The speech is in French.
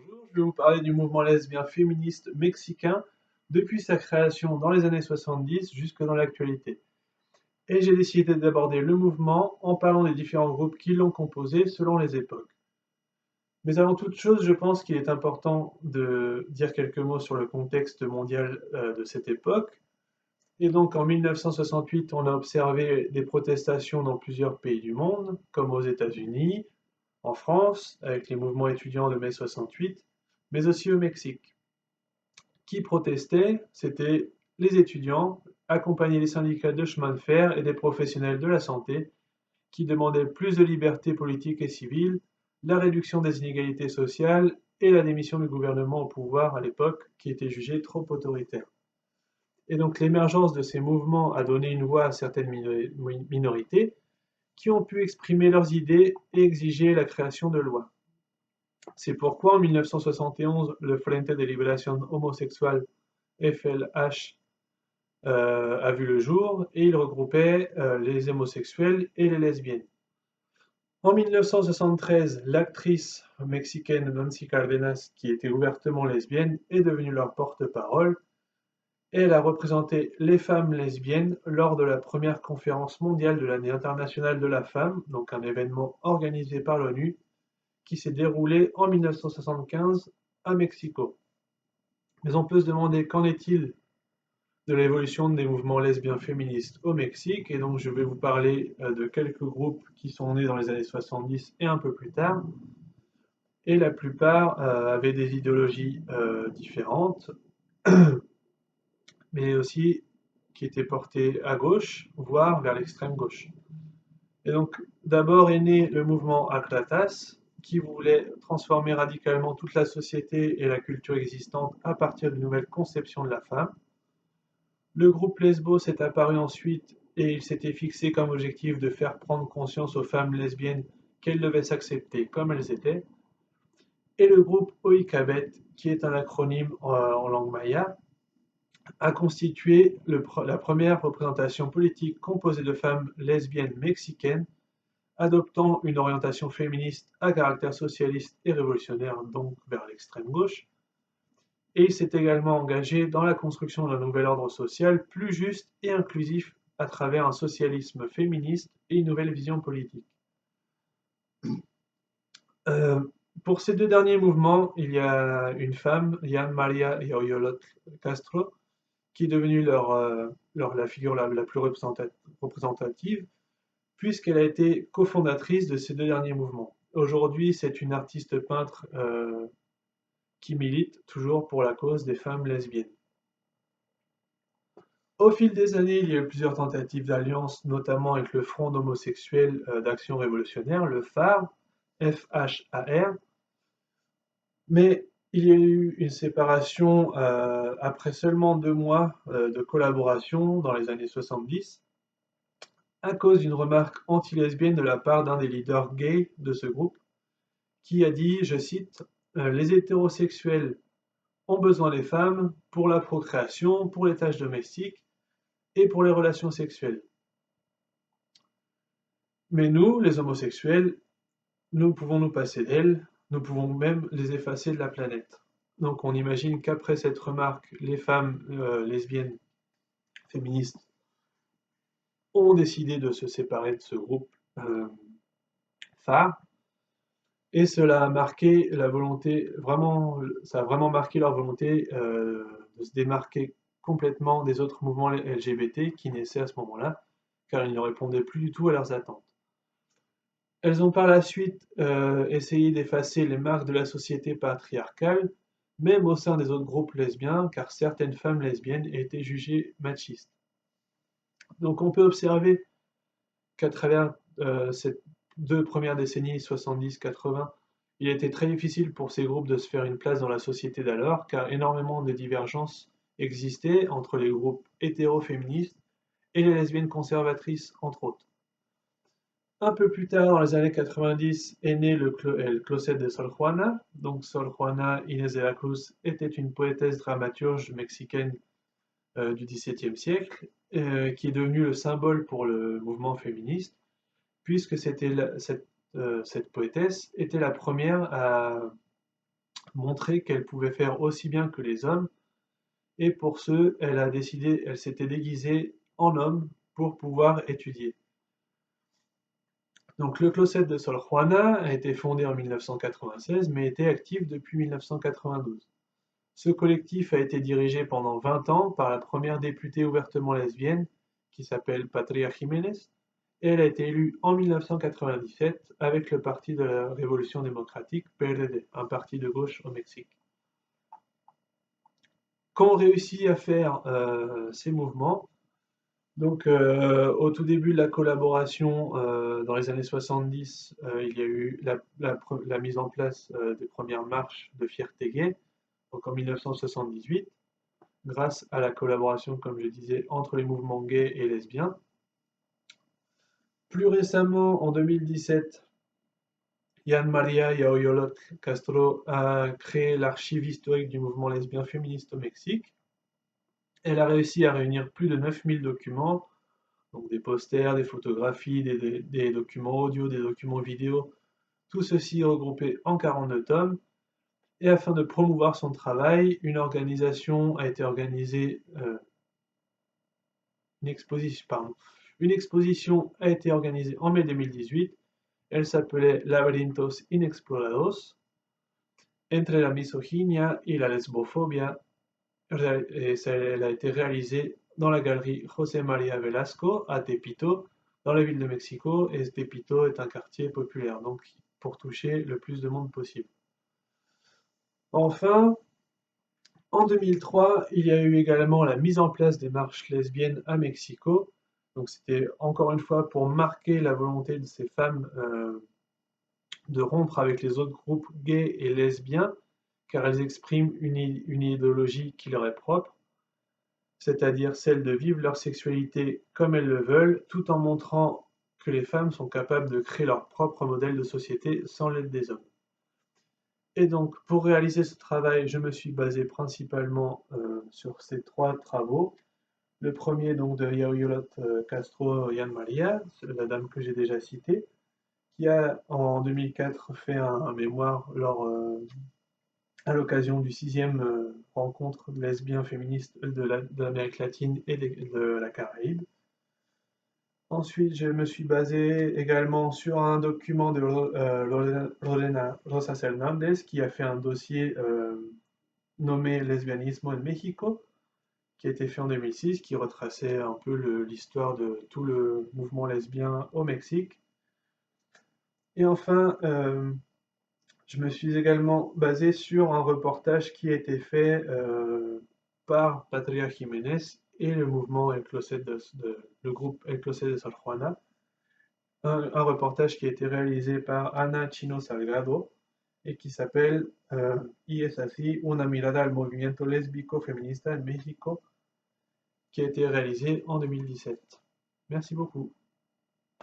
Bonjour, je vais vous parler du mouvement lesbien féministe mexicain depuis sa création dans les années 70 jusque dans l'actualité. Et j'ai décidé d'aborder le mouvement en parlant des différents groupes qui l'ont composé selon les époques. Mais avant toute chose, je pense qu'il est important de dire quelques mots sur le contexte mondial de cette époque. Et donc en 1968, on a observé des protestations dans plusieurs pays du monde, comme aux États-Unis, en France, avec les mouvements étudiants de mai 68, mais aussi au Mexique. Qui protestaient? C'étaient les étudiants, accompagnés des syndicats de chemin de fer et des professionnels de la santé, qui demandaient plus de liberté politique et civile, la réduction des inégalités sociales et la démission du gouvernement au pouvoir à l'époque, qui était jugé trop autoritaire. Et donc l'émergence de ces mouvements a donné une voix à certaines minorités qui ont pu exprimer leurs idées et exiger la création de lois. C'est pourquoi en 1971, le Frente de Liberación Homosexual FLH a vu le jour et il regroupait les homosexuels et les lesbiennes. En 1973, l'actrice mexicaine Nancy Cardenas, qui était ouvertement lesbienne, est devenue leur porte-parole et elle a représenté les femmes lesbiennes lors de la première conférence mondiale de l'année internationale de la femme, donc un événement organisé par l'ONU qui s'est déroulé en 1975 à Mexico. Mais on peut se demander qu'en est-il de l'évolution des mouvements lesbiens féministes au Mexique, et donc je vais vous parler de quelques groupes qui sont nés dans les années 70 et un peu plus tard, et la plupart avaient des idéologies différentes, mais aussi qui étaient portées à gauche, voire vers l'extrême gauche. Et donc d'abord est né le mouvement Aclatas, qui voulait transformer radicalement toute la société et la culture existante à partir d'une nouvelle conception de la femme. Le groupe Lesbos est apparu ensuite et il s'était fixé comme objectif de faire prendre conscience aux femmes lesbiennes qu'elles devaient s'accepter comme elles étaient. Et le groupe Oikabet, qui est un acronyme en langue maya, a constitué la première représentation politique composée de femmes lesbiennes mexicaines adoptant une orientation féministe à caractère socialiste et révolutionnaire, donc vers l'extrême gauche. Et il s'est également engagé dans la construction d'un nouvel ordre social plus juste et inclusif à travers un socialisme féministe et une nouvelle vision politique. Euh, pour ces deux derniers mouvements, il y a une femme, Jan Maria Yoyolot Castro, qui est devenue la figure la plus représentative, puisqu'elle a été cofondatrice de ces deux derniers mouvements. Aujourd'hui, c'est une artiste peintre qui milite toujours pour la cause des femmes lesbiennes. Au fil des années, il y a eu plusieurs tentatives d'alliance, notamment avec le Front homosexuel d'action révolutionnaire, le FAR, F-H-A-R, mais il y a eu une séparation après seulement 2 mois de collaboration dans les années 70, à cause d'une remarque anti-lesbienne de la part d'un des leaders gays de ce groupe, qui a dit, je cite, les hétérosexuels ont besoin des femmes pour la procréation, pour les tâches domestiques et pour les relations sexuelles. Mais nous, les homosexuels, nous pouvons nous passer d'elles, nous pouvons même les effacer de la planète. Donc on imagine qu'après cette remarque, les femmes lesbiennes féministes ont décidé de se séparer de ce groupe phare, et cela a marqué la volonté, vraiment, ça a vraiment marqué leur volonté de se démarquer complètement des autres mouvements LGBT qui naissaient à ce moment-là, car ils ne répondaient plus du tout à leurs attentes. Elles ont par la suite essayé d'effacer les marques de la société patriarcale, même au sein des autres groupes lesbiens, car certaines femmes lesbiennes étaient jugées machistes. Donc on peut observer qu'à travers ces 2 premières décennies, 70-80, il a été très difficile pour ces groupes de se faire une place dans la société d'alors, car énormément de divergences existaient entre les groupes hétéro-féministes et les lesbiennes conservatrices, entre autres. Un peu plus tard, dans les années 90, est né le Closet de Sor Juana. Donc Sor Juana Inés de la Cruz était une poétesse dramaturge mexicaine du XVIIe siècle, qui est devenue le symbole pour le mouvement féministe, puisque cette poétesse était la première montrer qu'elle pouvait faire aussi bien que les hommes, et pour ce, elle s'était déguisée en homme pour pouvoir étudier. Donc le Closet de Sor Juana a été fondé en 1996 mais était actif depuis 1992. Ce collectif a été dirigé pendant 20 ans par la première députée ouvertement lesbienne qui s'appelle Patria Jiménez et elle a été élue en 1997 avec le Parti de la Révolution démocratique, PRD, un parti de gauche au Mexique. Qu'ont réussi à faire ces mouvements? Donc, au tout début de la collaboration, dans les années 70, il y a eu la mise en place des premières marches de fierté gay, donc en 1978, grâce à la collaboration, comme je disais, entre les mouvements gays et lesbiens. Plus récemment, en 2017, Jan María Yaoyolot Castro a créé l'archive historique du mouvement lesbien féministe au Mexique. Elle a réussi à réunir plus de 9000 documents, donc des posters, des photographies, des documents audio, des documents vidéo, tout ceci regroupé en 42 tomes. Et afin de promouvoir son travail, une organisation a été organisée, une exposition a été organisée en mai 2018. Elle s'appelait Laberintos Inexplorados, entre la misogynia y la lesbofobia. Elle a été réalisée dans la galerie José María Velasco à Tepito, dans la ville de Mexico, et Tepito est un quartier populaire, donc pour toucher le plus de monde possible. Enfin, en 2003, il y a eu également la mise en place des marches lesbiennes à Mexico. Donc c'était encore une fois pour marquer la volonté de ces femmes de rompre avec les autres groupes gays et lesbiens, car elles expriment une idéologie qui leur est propre, c'est-à-dire celle de vivre leur sexualité comme elles le veulent, tout en montrant que les femmes sont capables de créer leur propre modèle de société sans l'aide des hommes. Et donc, pour réaliser ce travail, je me suis basé principalement sur ces 3 travaux. Le premier, donc, de Yaoyolot Castro Jan María, la dame que j'ai déjà citée, qui a, en 2004, fait un mémoire à l'occasion du 6e rencontre lesbien féministe de l'Amérique latine et de la Caraïbe. Ensuite, je me suis basé également sur un document de Lorena Rosas Hernández qui a fait un dossier nommé Lesbianismo en México, qui a été fait en 2006, qui retraçait un peu l'histoire de tout le mouvement lesbien au Mexique. Et enfin, je me suis également basé sur un reportage qui a été fait par Patria Jiménez et le mouvement le groupe El Closet de Sor Juana. Un reportage qui a été réalisé par Ana Chino Salgado et qui s'appelle Y es así, una mirada al movimiento lésbico feminista en México, qui a été réalisé en 2017. Merci beaucoup.